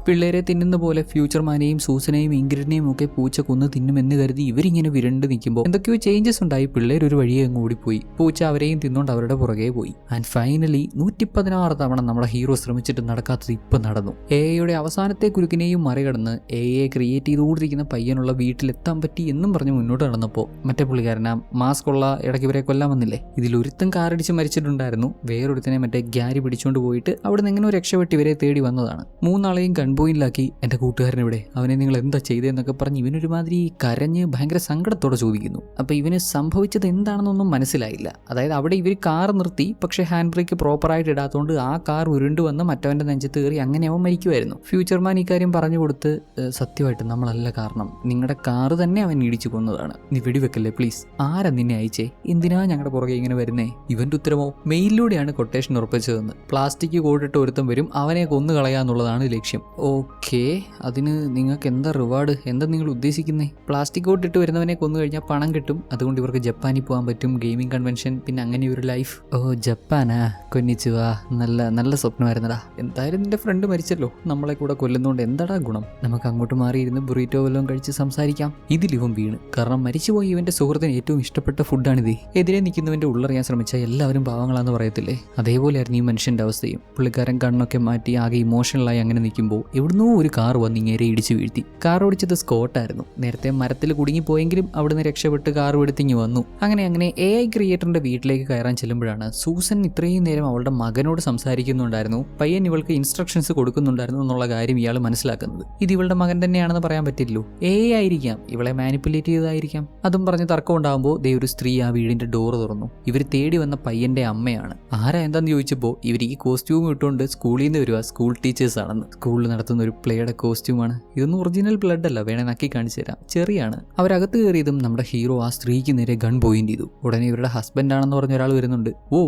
പിള്ളേരെ തിന്നുന്ന പോലെ ഫ്യൂച്ചർമാനെയും സൂസനെയും ഇൻഗ്രിഡിനെയും ഒക്കെ പൂച്ച കൊന്ന് തിന്നുമെന്ന് കരുതി ഇവരിങ്ങനെ വിരണ്ട് നിൽക്കുമ്പോൾ എന്തൊക്കെയോ ചേഞ്ചസ് ഉണ്ടായി. പിള്ളേർ ഒരു വഴിയെ അങ്ങ് ഓടിപ്പോയി. പൂച്ച അവരെയും തിന്നുകൊണ്ട് അവരുടെ പുറകെ പോയി. ആൻഡ് ഫൈനലി 116 തവണ നമ്മുടെ ഹീറോ ശ്രമിച്ചിട്ട് നടക്കാത്തത് ഇപ്പം നടന്നു. എയുടെ അവസാനത്തെ കുരുക്കിനെയും മറികടന്ന് എയെ ക്രിയേറ്റ് ചെയ്തുകൊണ്ടിരിക്കുന്ന പയ്യനുള്ള വീട്ടിലെത്താൻ പറ്റി എന്നും പറഞ്ഞ് മുന്നോട്ട് നടന്നപ്പോൾ മറ്റേ പുള്ളിക്കാരനാ മാസ്ക് ഉള്ള ഇടയ്ക്ക് ഇവരെ കൊല്ലാൻ വന്നില്ലേ, ഇതിലൊരുത്തൻ കാറടിച്ച് മരിച്ചിട്ടുണ്ടായിരുന്നു. വേറൊരുത്തനെ മറ്റേ ഗ്യാരി പിടിച്ചുകൊണ്ട് പോയിട്ട് അവിടെ നിന്ന് എങ്ങനെ രക്ഷപ്പെട്ട് ഇവരെ തേടി വന്നതാണ്. മൂന്നാളെയും ഗൺപോയിന്റിലാക്കി എൻ്റെ കൂട്ടുകാരൻ ഇവിടെ, അവനെ നിങ്ങൾ എന്താ ചെയ്തതെന്നൊക്കെ പറഞ്ഞ് ഇവനൊരുമാതിരി കരഞ്ഞ് ഭയങ്കര സങ്കടത്തോടെ ചോദിക്കുന്നു. അപ്പോൾ ഇവന് സംഭവിച്ചത് എന്താണെന്നൊന്നും മനസ്സിലായില്ല. അതായത് അവിടെ ഇവർ കാർ നിർത്തി, പക്ഷേ ഹാൻഡ് ബ്രേക്ക് പ്രോപ്പറായിട്ട് ഇടാത്തതുകൊണ്ട് ആ കാർ ഉരുണ്ടു വന്ന് മറ്റവൻ്റെ നെഞ്ചത്ത് കയറി അങ്ങനെ അവൻ മരിക്കുമായിരുന്നു. ഫ്യൂച്ചർമാൻ ഇക്കാര്യം പറഞ്ഞു കൊടുത്ത് സത്യമായിട്ട് നമ്മളല്ല കാരണം, നിങ്ങളുടെ കാറ് തന്നെ അവൻ ഇടിച്ചു കൊന്നതാണ്, നീ വെടിവെക്കല്ലേ പ്ലീസ്, ആരാ നിന്നെ അയച്ചേ, എന്തിനാ ഞങ്ങളുടെ പുറകെ ഇങ്ങനെ വരുന്നേ. ഇവൻ്റെ ഉത്തരമോ മെയിലിലൂടെയാണ് കൊട്ടേഷൻ ഉറപ്പിച്ചതെന്ന്. പ്ലാസ്റ്റിക് കോട്ടിട്ട് ഒരുത്തം വരും, അവനെ കൊന്നു കളയാന്നുള്ളതാണ് ലക്ഷ്യം. ഓക്കെ, അതിന് നിങ്ങൾക്ക് എന്താ റിവാർഡ്, എന്താ നിങ്ങൾ ഉദ്ദേശിക്കുന്നേ? പ്ലാസ്റ്റിക് കോട്ടിട്ട് വരുന്നവനെ കൊന്നു കഴിഞ്ഞാൽ പണം കിട്ടും, അതുകൊണ്ട് ഇവർക്ക് ജപ്പാനിൽ പോകാൻ പറ്റും, ഗെയിമിംഗ് കൺവെൻഷൻ, പിന്നെ അങ്ങനെ ഒരു ലൈഫ്. ഓ ജപ്പാനാ, കൊന്നിച്ചുവാ, നല്ല നല്ല സ്വപ്നമായിരുന്നടാ. എന്തായാലും നിന്റെ ഫ്രണ്ട് മരിച്ചല്ലോ, നമ്മളെ കൂടെ കൊല്ലുന്നതുകൊണ്ട് എന്താടാ ഗുണം, നമുക്ക് അങ്ങോട്ട് മാറിയിരുന്ന് ബുറീറ്റോ വല്ലതും കഴിച്ച് സംസാരിക്കാം. ഇതിലിവൻ വീണ്, കാരണം മരിച്ചുപോയി ഇവന്റെ സുഹൃത്തിന് ഏറ്റവും ഇഷ്ടപ്പെട്ട ഫുഡാണിത്. എതിരെ നിൽക്കുന്നവന്റെ ഉള്ളറിയാൻ ശ്രമിച്ചാൽ എല്ലാവരും പാവങ്ങളാന്ന് പറയത്തില്ലേ, അതേപോലെയായിരുന്നു ഈ മനുഷ്യന്റെ അവസ്ഥയും. പുള്ളിക്കാരൻ കണ്ണൊക്കെ മാറ്റി ആകെ ഇമോഷണലായി അങ്ങനെ നിൽക്കുമ്പോൾ എവിടുന്നോ ഒരു കാർ വന്ന് ഇങ്ങേരെ ഇടിച്ചു വീഴ്ത്തി. കാർ ഓടിച്ചത് സ്കോട്ടായിരുന്നു. നേരത്തെ മരത്തിൽ കുടുങ്ങിപ്പോയെങ്കിലും അവിടുന്ന് രക്ഷപ്പെട്ട് കാർ എടുത്തിങ്ങി വന്നു. അങ്ങനെ AI ക്രിയേറ്ററിന്റെ വീട്ടിലേക്ക് കയറാൻ ചെല്ലുമ്പോഴാണ് സൂസൻ ഇത്രയും നേരം അവളുടെ മകനോട് സംസാരിക്കുന്നുണ്ടായിരുന്നു, പയ്യൻ ഇവൾക്ക് ഇൻസ്ട്രക്ഷൻസ് കൊടുക്കുന്നുണ്ടായിരുന്നു എന്നുള്ള കാര്യം ഇയാൾ മനസ്സിലാക്കുന്നത്. ഇത് ഇവളുടെ മകൻ തന്നെയാണെന്ന് പറയാൻ പറ്റില്ലല്ലോ, AI ആയിരിക്കാം, ഇവളെ മാനിപ്പുലേറ്റ് ചെയ്തതായിരിക്കാം. അതും പറഞ്ഞ് തർക്കം ഉണ്ടാകുമ്പോൾ ദേ ഒരു സ്ത്രീ ആ വീടിന്റെ ഡോറ് തുറന്നു. ഇവർ തേടി വന്ന പയ്യന്റെ അമ്മയാണ്. ആരാ എന്താന്ന് ചോദിച്ചപ്പോൾ ഇവർ ഈ കോസ്റ്റ്യൂം ഇട്ടുകൊണ്ട് സ്കൂളിൽ നിന്ന് വരുക, സ്കൂൾ ടീച്ചേഴ്സ് ആണെന്ന്. സ്കൂളിൽ നടത്തുന്ന ഒരു പ്ലേയുടെ കോസ്റ്റ്യൂമാണ്. ഇതൊന്നും ഒറിജിനൽ ബ്ലഡ് അല്ല, വേണേ നക്കി കാണിച്ചു തരാം, ചെറിയാണ്. അവരകത്ത് കയറിയതും നമ്മുടെ ഹീറോ ആ സ്ത്രീക്ക് നേരെ ഗൺ പോയിന്റ് ചെയ്തു. ഉടനെ ഇവരുടെ ഹസ്ബൻഡ് ആണെന്ന് പറഞ്ഞ ഒരാൾ വരുന്നുണ്ട്. ഓ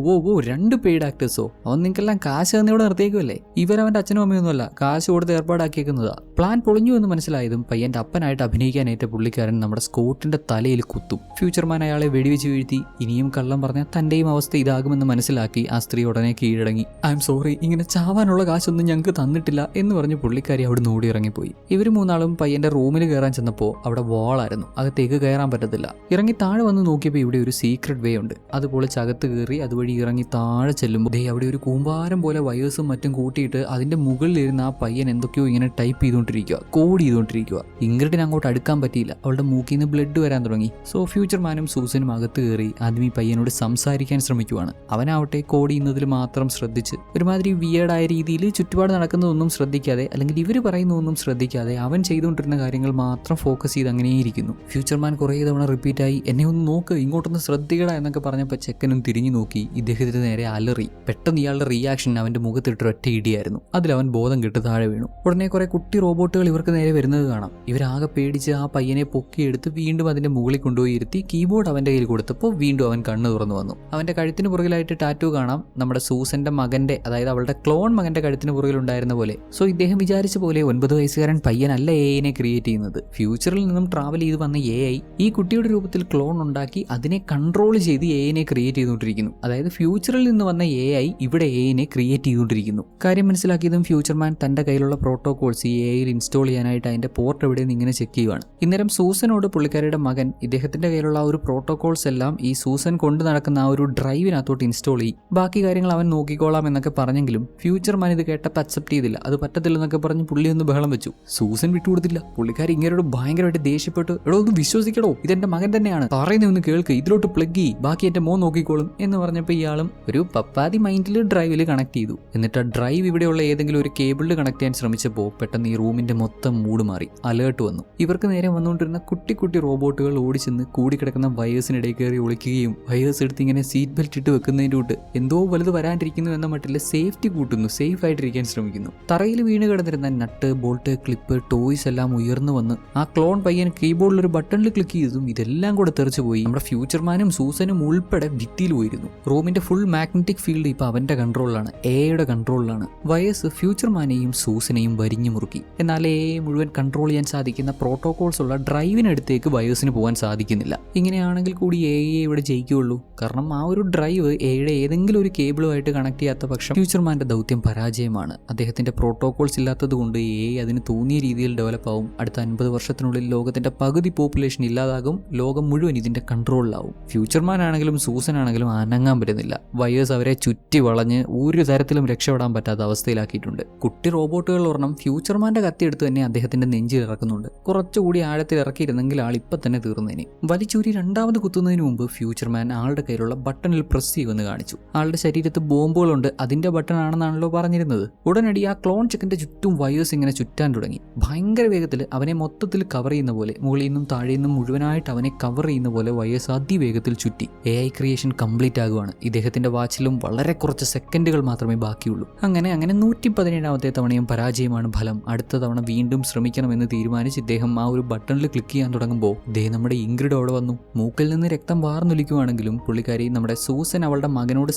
2 പെയ്ഡ് ആക്ടേഴ്സോ, അവൻ നിങ്ങൾക്കെല്ലാം കാശ് തന്നിവിടെ നിർത്തിയേക്കുമല്ലേ, ഇവരവൻ്റെ അച്ഛനും അമ്മയൊന്നുമല്ല, കാശ് കൊടുത്ത് ഏർപ്പാടാക്കിയേക്കുന്നതാ. പ്ലാൻ പൊളിഞ്ഞു എന്ന് മനസ്സിലായതും പയ്യന്റെ അപ്പനായിട്ട് അഭിനയിക്കാനേറ്റ പുള്ളിക്കാരൻ നമ്മുടെ സ്കോട്ടിന്റെ തലയിൽ കുത്തും. ഫ്യൂച്ചർമാൻ അയാളെ വെടിവെച്ച് വീഴ്ത്തി. ഇനിയും കള്ളം പറഞ്ഞാൽ തന്റെയും അവസ്ഥ ഇതാകുമെന്ന് മനസ്സിലാക്കി ആ സ്ത്രീ ഉടനെ കീഴടങ്ങി. ഐ എം സോറി, ഇങ്ങനെ ചാവാനുള്ള കാശൊന്നും ഞങ്ങൾക്ക് തന്നിട്ടില്ല എന്ന് പറഞ്ഞ് പുള്ളിക്കാരി അവിടെ ഓടി ഇറങ്ങിപ്പോയി. ഇവർ മൂന്നാളും പയ്യന്റെ റൂമിൽ കയറാൻ ചെന്നപ്പോൾ അവിടെ വാളായിരുന്നു, അകത്തേക്ക് കയറാൻ പറ്റത്തില്ല. ഇറങ്ങി താഴെ വന്ന് നോക്കിയപ്പോൾ ഇവിടെ ഒരു സീക്രട്ട് വേ ഉണ്ട്. അതുപോലെ ചകത്ത് കയറി അതുവഴി ഇറങ്ങി താഴെ ചെല്ലുമ്പോൾ അവിടെ ഒരു കൂമ്പാരം പോലെ വയേഴ്സും മറ്റും കൂട്ടിയിട്ട് അതിന്റെ മുകളിലിരുന്ന് ആ പയ്യൻ എന്തൊക്കെയോ ഇങ്ങനെ ടൈപ്പ് ചെയ്തുകൊണ്ടിരിക്കുക, കോഡ് ചെയ്തുകൊണ്ടിരിക്കുക. ഇംഗ്രിഡിന് അങ്ങോട്ട് അടുക്കാൻ പറ്റിയില്ല, അവളുടെ മൂക്കിൽ നിന്ന് ബ്ലഡ് വരാൻ തുടങ്ങി. സോ ഫ്യൂച്ചർമാനും സൂസനും അകത്ത് കയറി ആദ്യം ഈ പയ്യനോട് സംസാരിക്കാൻ ശ്രമിക്കുവാണ്. അവനാവട്ടെ കോഡ് ചെയ്യുന്നതിൽ മാത്രം ശ്രദ്ധിച്ച് ഒരുമാതിരി വിയേർഡായ രീതിയിൽ ചുറ്റുപാട് നടക്കുന്നതൊന്നും ശ്രദ്ധിക്കാതെ, അല്ലെങ്കിൽ ഇവർ പറയുന്നതൊന്നും ശ്രദ്ധിക്കാതെ അവൻ ചെയ്തുകൊണ്ടിരുന്ന കാര്യങ്ങൾ മാത്രം ഫോക്കസ് ചെയ്ത് അങ്ങനെയിരിക്കുന്നു. ഫ്യൂച്ചർമാൻ കുറേ തവണ റിപ്പീറ്റായി എന്നെ ഒന്ന് നോക്ക്, ഇങ്ങോട്ടൊന്ന് ശ്രദ്ധിക്കട എന്നൊക്കെ പറഞ്ഞപ്പോൾ ചെക്കനും തിരിഞ്ഞു നോക്കി ഇദ്ദേഹത്തിന് നേരെ അലറി. പെട്ടെന്ന് ഇയാളുടെ റിയാക്ഷൻ അവന്റെ മുഖത്തിട്ട് ഒറ്റ ഇടിയായിരുന്നു. അതിലവൻ ബോധം കെട്ട് താഴെ വീണു. ഉടനെ കുറെ കുട്ടി റോബോട്ടുകൾ ഇവർക്ക് നേരെ വരുന്നത് കാണാം. ഇവരാകെ പേടിച്ച് ആ പയ്യനെ പൊക്കിയെടുത്ത് വീണ്ടും അതിന്റെ മുകളിൽ കൊണ്ടുപോയി ഇരുത്തി കീബോർഡ് അവന്റെ കയ്യിൽ കൊടുത്തപ്പോൾ വീണ്ടും അവൻ കണ്ണ് തുറന്നു വന്നു. അവന്റെ കഴുത്തിന് പുറകിലായിട്ട് ടാറ്റു കാണാം, നമ്മുടെ സൂസന്റെ മകന്റെ, അതായത് അവളുടെ ക്ലോൺ മകന്റെ കഴുത്തിന് പുറകിൽ ഉണ്ടായിരുന്ന പോലെ. സോ ഇദ്ദേഹം വിചാരിച്ച പോലെ 9 വയസ്സുകാരൻ പയ്യനല്ല AI ക്രിയേറ്റ് ചെയ്യുന്നത്. ഫ്യൂച്ചറിൽ നിന്നും ട്രാവൽ ചെയ്ത് വന്ന AI ഈ കുട്ടിയുടെ രൂപത്തിൽ ക്ലോൺ ഉണ്ടാക്കി അതിനെ കൺട്രോൾ ചെയ്ത് AI ക്രിയേറ്റ് ചെയ്തുകൊണ്ടിരിക്കുന്നു. അതായത് ഫ്യൂച്ചറിൽ നിന്ന് വന്ന AI ഇവിടെ AI ക്രിയേറ്റ് ചെയ്തുകൊണ്ടിരിക്കുന്നു. കാര്യം മനസ്സിലാക്കിയതും ഫ്യൂച്ചർമാൻ തന്റെ കയ്യിലുള്ള പ്രോട്ടോകോൾസ് ഈ AI ഇൻസ്റ്റാൾ ചെയ്യാനായിട്ട് അതിന്റെ പോർട്ട് എവിടെയെന്ന് ഇങ്ങനെ ചെക്ക് ചെയ്യുവാണ്. ഇന്നേരം സൂസനോട് പുള്ളിക്കാരിയുടെ മകൻ ഇദ്ദേഹത്തിന്റെ കയ്യിലുള്ള ആ ഒരു പ്രോട്ടോകോൾസ് എല്ലാം ഈ സൂസൻ കൊണ്ട് നടക്കുന്ന ആ ഒരു ഡ്രൈവിനകത്തോട്ട് ഇൻസ്റ്റാൾ ചെയ്യും, ബാക്കി കാര്യങ്ങൾ അവൻ നോക്കിക്കോളാം എന്നൊക്കെ പറഞ്ഞെങ്കിലും ഫ്യൂച്ചർമാൻ ഇത് കേട്ടപ്പോൾ അക്സെപ്റ്റ് ചെയ്തില്ല. അത് പറ്റത്തില്ലെന്നൊക്കെ പറഞ്ഞ് പുള്ളി ഒന്ന് ബഹളം വെച്ചു. സൂസൻ വിട്ടുകൊടുത്തില്ല. പുള്ളിക്കാരി ഇങ്ങനോട് ഭയങ്കരമായിട്ട് ദേഷ്യപ്പെട്ടു. എടോ ഒന്ന് വിശ്വസിക്കടോ, ഇതെന്റെ മകൻ തന്നെയാണ്, പറയുന്ന ഒന്ന് കേൾക്ക്, ഇതിലോട്ട് പ്ലഗ് ചെയ്യ്, ബാക്കി എന്റെ മോൻ നോക്കിക്കോളും എന്ന് പറഞ്ഞപ്പോൾ ഇയാളും ഒരു പപ്പാതി മൈൻഡിൽ ഡ്രൈവിൽ കണക്ട് ചെയ്തു. എന്നിട്ട് ആ ഡ്രൈവ് ഇവിടെയുള്ള ഏതെങ്കിലും ഒരു കേബിളിൽ കണക്ട് ചെയ്യാൻ ശ്രമിച്ചപ്പോൾ പെട്ടെന്ന് ഈ റൂമിന്റെ മൊത്തം മൂഡ് മാറി. അലേർട്ട് വന്നു. ഇവർക്ക് നേരെ വന്നുകൊണ്ടിരുന്ന കുട്ടി കുട്ടി റോബോട്ടുകൾ ഓടിച്ചെന്ന് കൂടിക്കിടക്കുന്ന വയേഴ്സിനിടയിൽ കയറി ഒളിക്കുകയും വയേഴ്സ് എടുത്ത് ഇങ്ങനെ സീറ്റ് ബെൽറ്റ് ഇട്ട് വെക്കുന്നതിൻ്റെ കൂട്ട് എന്തോ വലുത് വരാണ്ടിരിക്കുന്നു എന്ന മട്ടിൽ സേഫ്റ്റി കൂട്ടുന്നു, സേഫ് ആയിട്ടിരിക്കാൻ ശ്രമിക്കുന്നു. തറയിൽ വീണ് കിടന്നിരുന്ന നട്ട്, ബോൾട്ട്, ക്ലിപ്പ്, ടോയ്സ് എല്ലാം ഉയർന്നു വന്ന് ആ ക്ലോൺ പയ്യൻ കീബോർഡിൽ ഒരു ബട്ടണിൽ ക്ലിക്ക് ചെയ്തതും ഇതെല്ലാം കൂടെ തെറിച്ചു പോയി. നമ്മുടെ ഫ്യൂച്ചർമാനും സൂസനും ഉൾപ്പെടെ ഭിത്തിയിൽ പോയിരുന്നു. റൂമിന്റെ ഫുൾ മാഗ്നറ്റിക് ഫീൽഡ് ഇപ്പൊ അവന്റെ കൺട്രോളിലാണ്, AI കൺട്രോളിലാണ്. വയസ്സ് ഫ്യൂച്ചർമാനെയും സൂസനെയും വരിഞ്ഞു മുറുക്കി. എന്നാൽ AI മുഴുവൻ കൺട്രോൾ ചെയ്യാൻ സാധിക്കുന്ന പ്രോട്ടോകോൾസ് ഉള്ള ഡ്രൈവിനടുത്തേക്ക് വയേഴ്സിന് പോകാൻ സാധിക്കുന്നില്ല. ഇങ്ങനെയാണെങ്കിൽ കൂടി AI ഇവിടെ ജയിക്കുകയുള്ളൂ. കാരണം ആ ഒരു ഡ്രൈവ് AIയുടെ ഏതെങ്കിലും ഒരു കേബിളുമായിട്ട് കണക്ട് ചെയ്യാത്ത പക്ഷം ഫ്യൂച്ചർമാന്റെ ദൗത്യം പരാജയമാണ്. അദ്ദേഹത്തിന്റെ പ്രോട്ടോകോൾസ് ഇല്ലാതെ ഇല്ലാത്തത് കൊണ്ട് അതിന് തോന്നിയ രീതിയിൽ ഡെവലപ്പ് ആവും. അടുത്ത 50 വർഷത്തിനുള്ളിൽ ലോകത്തിന്റെ പകുതി പോപ്പുലേഷൻ ഇല്ലാതാകും. ലോകം മുഴുവൻ ഇതിന്റെ കൺട്രോളിലാവും. ഫ്യൂച്ചർമാൻ ആണെങ്കിലും സൂസൻ ആണെങ്കിലും അനങ്ങാൻ പറ്റുന്നില്ല. വയേഴ്സ് അവരെ ചുറ്റി വളഞ്ഞ് ഒരു തരത്തിലും രക്ഷപ്പെടാൻ പറ്റാത്ത അവസ്ഥയിലാക്കിയിട്ടുണ്ട്. കുട്ടി റോബോട്ടുകൾ ഒരെണ്ണം ഫ്യൂച്ചർമാന്റെ കത്തിയെടുത്ത് തന്നെ അദ്ദേഹത്തിന്റെ നെഞ്ചിൽ ഇറക്കുന്നുണ്ട്. കുറച്ചുകൂടി ആഴത്തിൽ ഇറക്കിയിരുന്നെങ്കിൽ ആൾ ഇപ്പൊ തന്നെ തീർന്നേനെ. വലിച്ചൂരി രണ്ടാമത് കുത്തുന്നതിന് മുമ്പ് ഫ്യൂച്ചർമാൻ ആളുടെ കയ്യിലുള്ള ബട്ടണിൽ പ്രസ് ചെയ്യുമെന്ന് കാണിച്ചു. ആളുടെ ശരീരത്ത് ബോംബുകളുണ്ട്, അതിന്റെ ബട്ടൺ ആണെന്നാണല്ലോ പറഞ്ഞിരുന്നത്. ഉടനടി ആ ക്ലോൺ ചെക്കിന്റെ ചുറ്റും വയേഴ്സ് ഇങ്ങനെ ചുറ്റാൻ തുടങ്ങി. ഭയങ്കര വേഗത്തിൽ അവനെ മൊത്തത്തിൽ കവർ ചെയ്യുന്ന പോലെ, മുകളിൽ നിന്നും താഴെ നിന്നും മുഴുവനായിട്ട് അവനെ കവർ ചെയ്യുന്ന പോലെ വയേഴ്സ് അതിവേഗത്തിൽ ചുറ്റി. AI ക്രിയേഷൻ കംപ്ലീറ്റ് ആകുവാണ്. ഇദ്ദേഹത്തിന്റെ വാച്ചിലും വളരെ കുറച്ച് സെക്കൻഡുകൾ മാത്രമേ ബാക്കിയുള്ളൂ. അങ്ങനെ 117ാമത്തെ തവണയും പരാജയമാണ് ഫലം. അടുത്ത തവണ വീണ്ടും ശ്രമിക്കണമെന്ന് തീരുമാനിച്ച് ഇദ്ദേഹം ആ ഒരു ബട്ടണിൽ ക്ലിക്ക് ചെയ്യാൻ തുടങ്ങുമ്പോൾ നമ്മുടെ ഇംഗ്രിഡ് അവിടെ വന്നു. മൂക്കിൽ നിന്ന് രക്തം വാർന്നൊലിക്കുവാണെങ്കിലും പുള്ളിക്കാരി നമ്മുടെ സൂസൻ അവളുടെ മകനോട്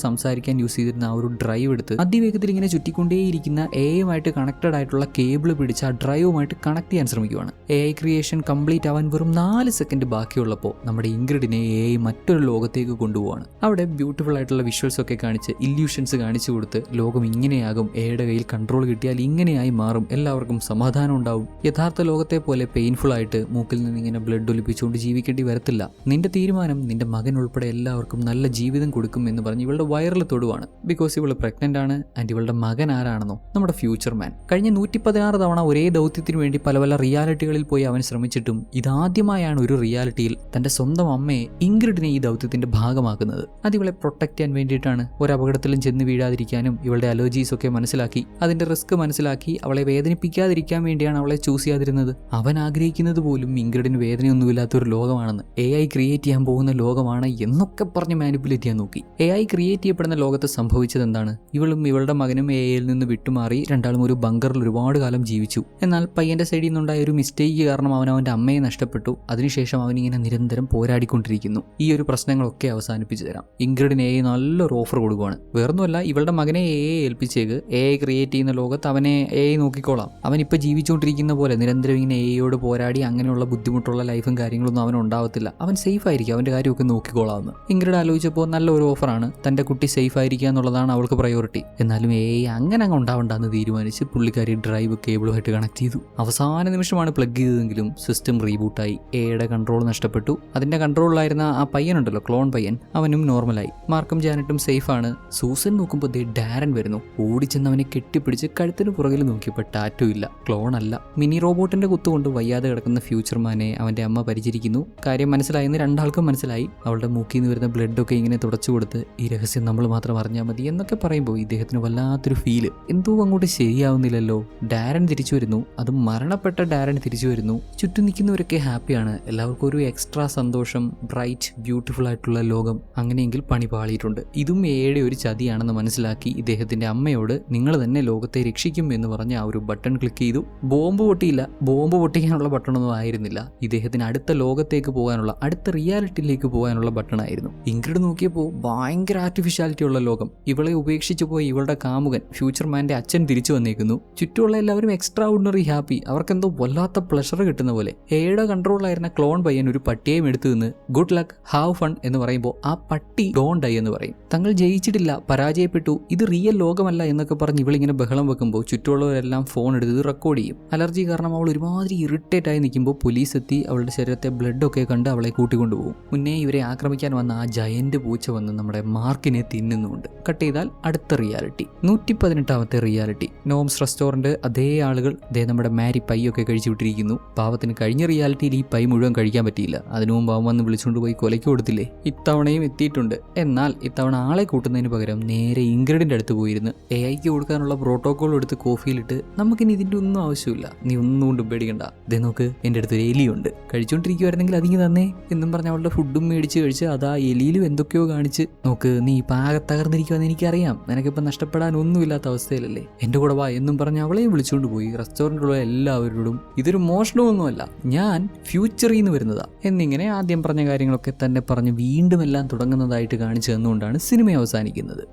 സംസാരിക്കാൻ യൂസ് ചെയ്തിരുന്ന ആ ഒരു ഡ്രൈവ് എടുത്ത് അതിവേഗത്തിൽ ഇങ്ങനെ ചുറ്റിക്കൊണ്ടേയിരിക്കുന്ന AI കണക്റ്റഡ് ആയിട്ടുള്ള കേബിൾ പിടിച്ച് ആ ഡ്രൈവുമായിട്ട് കണക്ട് ചെയ്യാൻ ശ്രമിക്കുവാണ്. AI ക്രിയേഷൻ കംപ്ലീറ്റ് ആവാൻ വെറും 4 സെക്കൻഡ് ബാക്കിയുള്ളപ്പോൾ നമ്മുടെ ഇംഗ്രിഡിനെ AI മറ്റൊരു ലോകത്തേക്ക് കൊണ്ടുപോവാണ്. അവിടെ ബ്യൂട്ടിഫുൾ ആയിട്ടുള്ള വിഷ്വൽസ് ഒക്കെ കാണിച്ച് ഇല്യൂഷൻസ് കാണിച്ചു കൊടുത്ത് ലോകം ഇങ്ങനെയാകും, AIയുടെ കയ്യിൽ കൺട്രോൾ കിട്ടിയാൽ ഇങ്ങനെയായി മാറും, എല്ലാവർക്കും സമാധാനം ഉണ്ടാവും, യഥാർത്ഥ ലോകത്തെ പോലെ പെയിൻഫുൾ ആയിട്ട് മൂക്കിൽ നിന്ന് ഇങ്ങനെ ബ്ലഡ് ഒലിപ്പിച്ചുകൊണ്ട് ജീവിക്കേണ്ടി വരത്തില്ല, നിന്റെ തീരുമാനം നിന്റെ മകൻ ഉൾപ്പെടെ എല്ലാവർക്കും നല്ല ജീവിതം കൊടുക്കും എന്ന് പറഞ്ഞ് ഇവളുടെ വയറിൽ തൊടുവാണ്. ബിക്കോസ് ഇവള് പ്രഗ്നന്റ് ആണ്. ആൻഡ് ഇവളുടെ മകൻ ആരാണെന്നോ? നമ്മുടെ ഫ്യൂച്ചർമാൻ. കഴിഞ്ഞ 116 തവണ ഒരേ ദൗത്യത്തിന് വേണ്ടി പല പല റിയാലിറ്റികളിൽ പോയി അവൻ ശ്രമിച്ചിട്ടും ഇതാദ്യമായാണ് ഒരു റിയാലിറ്റിയിൽ തന്റെ സ്വന്തം അമ്മയെ ഇംഗ്രിഡിനെ ഈ ദൗത്യത്തിന്റെ ഭാഗമാക്കുന്നത്. അത് ഇവളെ പ്രൊട്ടക്ട് ചെയ്യാൻ വേണ്ടിയിട്ടാണ്. ഒരു അപകടത്തിലും ചെന്ന് വീഴാതിരിക്കാനും ഇവളുടെ അലർജീസ് ഒക്കെ മനസ്സിലാക്കി അതിന്റെ റിസ്ക് മനസ്സിലാക്കി അവളെ വേദനിപ്പിക്കാതിരിക്കാൻ വേണ്ടിയാണ് അവളെ ചൂസ് ചെയ്യാതിരുന്നത്. അവൻ ആഗ്രഹിക്കുന്നത് പോലും ഇംഗ്രിഡിന് വേദനയൊന്നുമില്ലാത്തൊരു ലോകമാണെന്ന്, AI ക്രിയേറ്റ് ചെയ്യാൻ പോകുന്ന ലോകമാണ് എന്നൊക്കെ പറഞ്ഞ് മാനിപ്പുലേറ്റ് ചെയ്യാൻ നോക്കി. AI ക്രിയേറ്റ് ചെയ്യപ്പെടുന്ന ലോകത്ത് സംഭവിച്ചത് എന്താണ്? ഇവളും ഇവളുടെ മകനും AIയിൽ നിന്ന് വിട്ടുമാറി രണ്ടാളും ഒരു ബങ്കറിൽ ഒരുപാട് കാലം ജീവിച്ചു. എന്നാൽ പയ്യന്റെ സൈഡിൽ നിന്നുണ്ടായ ഒരു മിസ്റ്റേക്ക് കാരണം അവൻ അവന്റെ അമ്മയെ നഷ്ടപ്പെട്ടു. അതിനുശേഷം അവനിങ്ങനെ നിരന്തരം പോരാടിക്കൊണ്ടിരിക്കുന്നു. ഈ ഒരു പ്രശ്നങ്ങളൊക്കെ അവസാനിപ്പിച്ചു തരാം. ഇംഗ്രിഡിന് AI നല്ലൊരു ഓഫർ കൊടുക്കുകയാണ്. വേറൊന്നുമല്ല, ഇവളുടെ മകനെ AI ഏൽപ്പിച്ചേക്ക്. AI ക്രിയേറ്റ് ചെയ്യുന്ന ലോകത്ത് അവനെ AI നോക്കിക്കോളാം. അവൻ ഇപ്പൊ ജീവിച്ചുകൊണ്ടിരിക്കുന്ന പോലെ നിരന്തരം ഇങ്ങനെ AIയോട് പോരാടി അങ്ങനെയുള്ള ബുദ്ധിമുട്ടുള്ള ലൈഫും കാര്യങ്ങളൊന്നും അവൻ ഉണ്ടാവത്തില്ല. അവൻ സേഫ് ആയിരിക്കും, അവന്റെ കാര്യമൊക്കെ നോക്കിക്കോളാമെന്ന് ഇംഗ്രിഡ് ആലോചിച്ചപ്പോൾ നല്ലൊരു ഓഫറാണ്. തന്റെ കുട്ടി സേഫ് ആയിരിക്കുക എന്നുള്ളതാണ് അവൾക്ക് പ്രയോറിറ്റി. എന്നാലും AI അങ്ങനെ അങ്ങ് ഉണ്ടാവണ്ടെന്ന് തീരുമാനിച്ച് പുള്ളിക്കാരി ഡ്രൈവ് കേബിളുമായിട്ട് കണക്ട് ചെയ്തു. അവസാന നിമിഷമാണ് പ്ലഗ് ചെയ്തതെങ്കിലും സിസ്റ്റം റീബൂട്ടായി. AIയുടെ കൺട്രോൾ നഷ്ടപ്പെട്ടു. അതിന്റെ കൺട്രോളിലായിരുന്ന ആ പയ്യനുണ്ടല്ലോ, ക്ലോൺ പയ്യൻ, അവനും നോർമലായി. മാർക്കും ജാനറ്റും സേഫാണ്. സൂസൻ നോക്കുമ്പോൾ ഡാരൻ വരുന്നു. ഓടിച്ചെന്ന് അവനെ കെട്ടിപ്പിടിച്ച് കഴുത്തിന് പുറകിൽ നോക്കിയപ്പോൾ ടാറ്റു ഇല്ല, ക്ലോൺ അല്ല. മിനി റോബോട്ടിന്റെ കുത്തുകൊണ്ട് വയ്യാതെ കിടക്കുന്ന ഫ്യൂച്ചർമാനെ അവന്റെ അമ്മ പരിചരിക്കുന്നു. കാര്യം മനസ്സിലായെന്ന് രണ്ടാൾക്കും മനസ്സിലായി. അവളുടെ മൂക്കിൽ നിന്ന് വരുന്ന ബ്ലഡൊക്കെ ഇങ്ങനെ തുടച്ചു കൊടുത്ത് ഈ രഹസ്യം നമ്മൾ മാത്രം അറിഞ്ഞാൽ മതി എന്നൊക്കെ പറയുമ്പോൾ ഇദ്ദേഹത്തിന് വല്ലാത്തൊരു ഫീല്. എന്തോ അങ്ങോട്ട് ശരിയാവുന്നില്ലല്ലോ. ഡാരൻ തിരിച്ചു വരുന്നു. അത് മരണപ്പെട്ട ഡാരൻ തിരിച്ചു വരുന്നു. ചുറ്റും നിൽക്കുന്നവരൊക്കെ ഹാപ്പിയാണ്. എല്ലാവർക്കും ഒരു എക്സ്ട്രാ സന്തോഷം. ബ്രൈറ്റ് ബ്യൂട്ടിഫുൾ ആയിട്ടുള്ള ലോകം. അങ്ങനെയെങ്കിൽ പണി പാളിയിട്ടുണ്ട്. ഇതും AIയുടെ ഒരു ചതിയാണെന്ന് മനസ്സിലാക്കി ഇദ്ദേഹത്തിന്റെ അമ്മയോട് നിങ്ങൾ തന്നെ ലോകത്തെ രക്ഷിക്കും എന്ന് പറഞ്ഞ് ആ ഒരു ബട്ടൺ ക്ലിക്ക് ചെയ്തു. ബോംബ് പൊട്ടിയില്ല. ബോംബ് പൊട്ടിക്കാനുള്ള ബട്ടണൊന്നും ആയിരുന്നില്ല. ഇദ്ദേഹത്തിന് അടുത്ത ലോകത്തേക്ക് പോകാനുള്ള, അടുത്ത റിയാലിറ്റിയിലേക്ക് പോകാനുള്ള ബട്ടണായിരുന്നു. ഇംഗ്രിഡ് നോക്കിയപ്പോൾ ഭയങ്കര ആർട്ടിഫിഷ്യാലിറ്റി ഉള്ള ലോകം. ഇവളെ ഉപേക്ഷിച്ചു പോയി ഇവളുടെ കാമുകൻ ഫ്യൂച്ചർമാന്റെ അച്ഛൻ തിരിച്ചു വന്നേക്കുന്നു. ചുറ്റുമുള്ള എല്ലാവരും എക്സ്ട്രാ ഓർഡിനറി ഹാപ്പി. അവർക്കെന്തോ വല്ലാത്ത പ്ലഷർ കിട്ടുന്ന പോലെ. AIയുടെ കൺട്രോളിലായിരുന്ന ക്ലോൺ പയ്യൻ ഒരു പട്ടിയെയും എടുത്തു നിന്ന് ഗുഡ് ലക്ക് ഹാവ് ഫൺ എന്ന് പറയുമ്പോൾ ആ പട്ടി ഡോൺ ഡൈ എന്ന് പറയും. തങ്ങൾ ജയിച്ചിട്ടില്ല, പരാജയപ്പെട്ടു, ഇത് റിയൽ ലോകമല്ല എന്നൊക്കെ പറഞ്ഞ് ഇവളിങ്ങനെ ബഹളം വെക്കുമ്പോൾ ചുറ്റുമുള്ളവരെല്ലാം ഫോൺ എടുത്ത് റെക്കോർഡ് ചെയ്യും. അലർജി കാരണം അവൾ ഒരുമാതിരി ഇറിറ്റേറ്റ് ആയി നിൽക്കുമ്പോൾ പോലീസ് എത്തി അവളുടെ ശരീരത്തെ ബ്ലഡൊക്കെ കണ്ട് അവളെ കൂട്ടിക്കൊണ്ടുപോകും. മുന്നേ ഇവരെ ആക്രമിക്കാൻ വന്ന ആ ജയന്റ് പൂച്ച വന്ന് നമ്മുടെ മാർക്കിനെ തിന്നുന്നുണ്ട്. കട്ട് ചെയ്താൽ അടുത്ത റിയാലിറ്റി. 118ാമത്തെ റിയാലിറ്റി. Norms restaurant. അതേ ആളുകൾ നമ്മുടെ മാരി പൈയൊക്കെ കഴിച്ചു വിട്ടിരിക്കുന്നു. പാവത്തിന് കഴിഞ്ഞ റിയാലിറ്റിയിൽ ഈ പൈ മുഴുവൻ കഴിക്കാൻ പറ്റിയില്ല. അതിനു മുമ്പ് അവൻ വന്ന് വിളിച്ചുകൊണ്ട് പോയി കൊലയ്ക്ക് കൊടുത്തില്ലേ. ഇത്തവണയും എത്തിയിട്ടുണ്ട്. എന്നാൽ ഇത്തവണ ആളെ കൂട്ടുന്നതിന് പകരം നേരെ ഇംഗ്രിഡിന്റെ അടുത്ത് പോയിരുന്ന് AIക്ക് കൊടുക്കാനുള്ള പ്രോട്ടോകോൾ എടുത്ത് കോഫിയിലിട്ട് നമുക്കിനി ഇതിന്റെ ഒന്നും ആവശ്യമില്ല, നീ ഒന്നും കൊണ്ട് പേടിക്കണ്ട, ദേ നോക്ക് എൻ്റെ അടുത്ത് ഒരു എലിയുണ്ട്, കഴിച്ചുകൊണ്ടിരിക്കുവായിരുന്നെങ്കിൽ അതിങ്ങ് തന്നേ എന്നും പറഞ്ഞ് അവളുടെ ഫുഡും മേടിച്ച് കഴിച്ച് അതാ എലിയിലും എന്തൊക്കെയോ കാണിച്ച് നോക്ക് നീ ഇപ്പം ആകെ തകർന്നിരിക്കുമെന്ന് എനിക്കറിയാം, നിനക്കിപ്പം നഷ്ടപ്പെടാൻ ഒന്നുമില്ലാത്ത അവസ്ഥയിലല്ലേ, എൻ്റെ കൂടെ വാ എന്നും പറഞ്ഞ് അവളെയും വിളിച്ചുകൊണ്ട് പോയി. റെസ്റ്റോറൻറ്റിലുള്ള എല്ലാവരോടും ഇതൊരു മോഷണമൊന്നുമല്ല, ഞാൻ ഫ്യൂച്ചറിൽ നിന്ന് വരുന്നതാ എന്നിങ്ങനെ ആദ്യം പറഞ്ഞ കാര്യങ്ങളൊക്കെ തന്നെ പറഞ്ഞ് വീണ്ടും എല്ലാം തുടങ്ങുന്നതായിട്ട് കാണിച്ചു തന്നുകൊണ്ടാണ് സിനിമ അവസാനിക്കുന്നത്.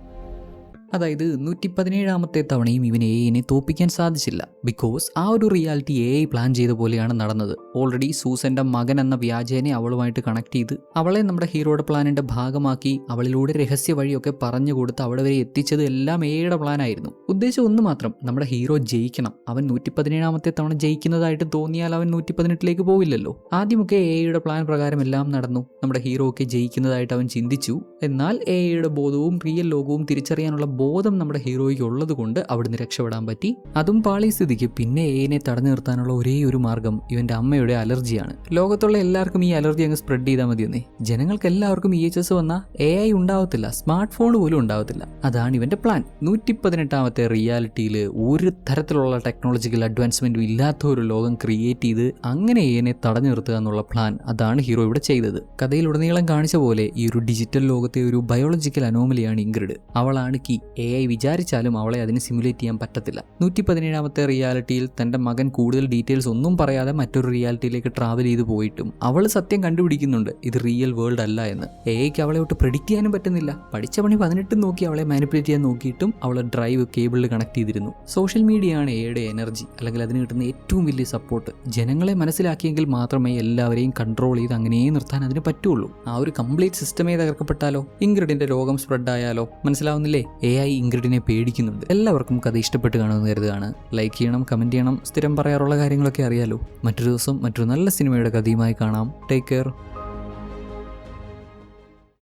അതായത് 117ാമത്തെ തവണയും ഇവന് എഐനെ തോപ്പിക്കാൻ സാധിച്ചില്ല. ബിക്കോസ് ആ ഒരു റിയാലിറ്റി എഐ പ്ലാൻ ചെയ്ത പോലെയാണ് നടന്നത്. ഓൾറെഡി സൂസന്റെ മകൻ എന്ന വ്യാജേനെ അവളുമായിട്ട് കണക്ട് ചെയ്ത് അവളെ നമ്മുടെ ഹീറോയുടെ പ്ലാനിന്റെ ഭാഗമാക്കി അവളിലൂടെ രഹസ്യ വഴിയൊക്കെ പറഞ്ഞു കൊടുത്ത് അവിടെ വരെ എത്തിച്ചത് എല്ലാം എയുടെ പ്ലാൻ ആയിരുന്നു. ഉദ്ദേശം ഒന്ന് മാത്രം, നമ്മുടെ ഹീറോ ജയിക്കണം. അവൻ 117ാമത്തെ തവണ ജയിക്കുന്നതായിട്ട് തോന്നിയാൽ അവൻ 118ലേക്ക് പോവില്ലല്ലോ. ആദ്യമൊക്കെ എയുടെ പ്ലാൻ പ്രകാരം എല്ലാം നടന്നു. നമ്മുടെ ഹീറോ ഒക്കെ ജയിക്കുന്നതായിട്ട് അവൻ ചിന്തിച്ചു. എന്നാൽ എയുടെ ബോധവും റിയൽ ലോകവും തിരിച്ചറിയാനുള്ള ബോധം നമ്മുടെ ഹീറോയ്ക്ക് ഉള്ളത് കൊണ്ട് അവിടുന്ന് രക്ഷപ്പെടാൻ പറ്റി. അതും പാളിയ സ്ഥിതിക്ക് പിന്നെ എനെ തടഞ്ഞു നിർത്താനുള്ള ഒരേ ഒരു മാർഗം ഇവന്റെ അമ്മയുടെ അലർജിയാണ്. ലോകത്തുള്ള എല്ലാവർക്കും ഈ അലർജി അങ്ങ് സ്പ്രെഡ് ചെയ്താൽ മതിയെന്നേ. ജനങ്ങൾക്ക് എല്ലാവർക്കും EHS വന്നാൽ AI ഉണ്ടാവത്തില്ല, സ്മാർട്ട് ഫോൺ പോലും ഉണ്ടാവത്തില്ല. അതാണ് ഇവന്റെ പ്ലാൻ. 118ാമത്തെ റിയാലിറ്റിയിൽ ഒരു തരത്തിലുള്ള ടെക്നോളജിക്കൽ അഡ്വാൻസ്മെന്റും ഇല്ലാത്ത ഒരു ലോകം ക്രിയേറ്റ് ചെയ്ത് അങ്ങനെ എനെ തടഞ്ഞു നിർത്തുക എന്നുള്ള പ്ലാൻ, അതാണ് ഹീറോ ഇവിടെ ചെയ്തത്. കഥയിലുടനീളം കാണിച്ച പോലെ ഈ ഒരു ഡിജിറ്റൽ ലോകത്തെ ഒരു ബയോളജിക്കൽ അനോമലിയാണ് ഇൻഗ്രിഡ്. അവളാണ് കീ. AI വിചാരിച്ചാലും അവളെ അതിന് സിമുലേറ്റ് ചെയ്യാൻ പറ്റത്തില്ല. 117ാമത്തെ റിയാലിറ്റിയിൽ തന്റെ മകൻ കൂടുതൽ ഡീറ്റെയിൽസ് ഒന്നും പറയാതെ മറ്റൊരു റിയാലിറ്റിയിലേക്ക് ട്രാവൽ ചെയ്ത് പോയിട്ടും അവൾ സത്യം കണ്ടുപിടിക്കുന്നുണ്ട് ഇത് റിയൽ വേൾഡ് അല്ല എന്ന്. AIക്ക് അവളെ ഒട്ട് പ്രെഡിക്റ്റ് ചെയ്യാനും പറ്റുന്നില്ല. പഠിച്ച പണി 18 നോക്കി അവളെ മാനിപ്പുലേറ്റ് ചെയ്യാൻ നോക്കിയിട്ടും അവളെ ഡ്രൈവ് കേബിളിൽ കണക്ട് ചെയ്തിരുന്നു. സോഷ്യൽ മീഡിയ ആണ് എയുടെ എനർജി, അല്ലെങ്കിൽ അതിന് കിട്ടുന്ന ഏറ്റവും വലിയ സപ്പോർട്ട്. ജനങ്ങളെ മനസ്സിലാക്കിയെങ്കിൽ മാത്രമേ എല്ലാവരെയും കൺട്രോൾ ചെയ്ത് അങ്ങനെ നിർത്താൻ അതിന് പറ്റുള്ളൂ. ആ ഒരു കംപ്ലീറ്റ് സിസ്റ്റമേ തകർക്കപ്പെട്ടാലോ, ഇൻഗ്രിഡിന്റെ രോഗം സ്പ്രെഡ് ആയാലോ? മനസ്സിലാവുന്നില്ലേ? AI ഇൻഗ്രിഡിനെ പേടിക്കുന്നുണ്ട്. എല്ലാവർക്കും കഥ ഇഷ്ടപ്പെട്ട് കാണുമെന്ന് കരുതുകയാണ്. ലൈക്ക് ചെയ്യണം, കമന്റ് ചെയ്യണം. സ്ഥിരം പറയാറുള്ള കാര്യങ്ങളൊക്കെ അറിയാലോ. മറ്റൊരു ദിവസം മറ്റൊരു നല്ല സിനിമയുടെ കഥയുമായി കാണാം. Take care.